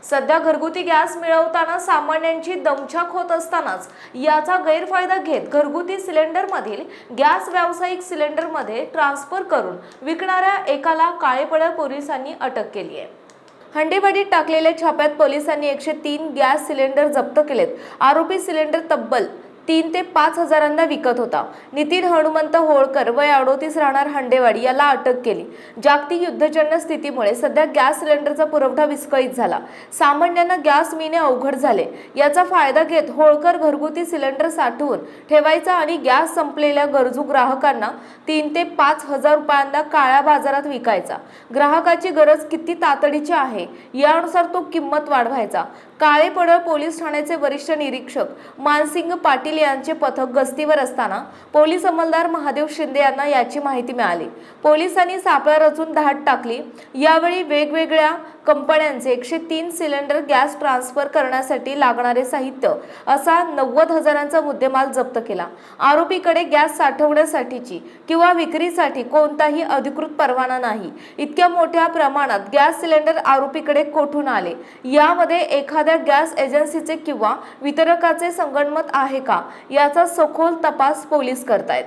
सध्या घरगुती गॅस मिळवताना सामान्यांची दमछाक होत असतानाच याचा गैरफायदा घेत घरगुती सिलेंडरमधील गॅस व्यावसायिक सिलेंडरमध्ये ट्रान्सफर करून विकणाऱ्या एकाला काळेपडळ पोलिसांनी अटक केली आहे। हंडेवाडीत टाकलेल्या छाप्यात पोलिसांनी 103 गॅस सिलेंडर जप्त केलेत। आरोपी सिलेंडर तब्बल 3 ते 5 हजारांना विकत होता। नितीन हनुमंत होळकर वय 38 राहणार हंडेवाडी याला अटक केली। जागतिक युद्धजन्य स्थितीमुळे सध्या गॅस सिलेंडरचा पुरवठा विस्कळीत झाला। सामान्यांना गॅस मिळणे अवघड झाले। याचा फायदा घेत होळकर घरगुती सिलेंडर साठवून ठेवायचा आणि गॅस संपलेल्या गरजू ग्राहकांना 3 ते 5 हजार रुपयांना काळ्या बाजारात विकायचा। ग्राहकाची गरज किती तातडीची आहे यानुसार तो किंमत वाढवायचा। काळेपडळ पोलीस ठाण्याचे वरिष्ठ निरीक्षक मानसिंग पाटील यांचे पथक गस्तीवर असताना पोलीस अंमलदार महादेव शिंदे यांना याची माहिती मिळाली। पोलिसांनी सापळा रचून धाड टाकली। यावेळी वेगवेगळ्या कंपन्यांचे 103 सिलेंडर गॅस ट्रान्सफर करण्यासाठी लागणारे साहित्य असा 90 हजारांचा मुद्देमाल जप्त केला। आरोपीकडे गॅस साठवण्यासाठीची किंवा विक्रीसाठी कोणताही अधिकृत परवाना नाही। इतक्या मोठ्या प्रमाणात गॅस सिलेंडर आरोपीकडे कोठून आले, यामध्ये एखाद्या गॅस एजन्सीचे किंवा वितरकाचे संगनमत आहे का याचा सखोल तपास पोलीस करतायत।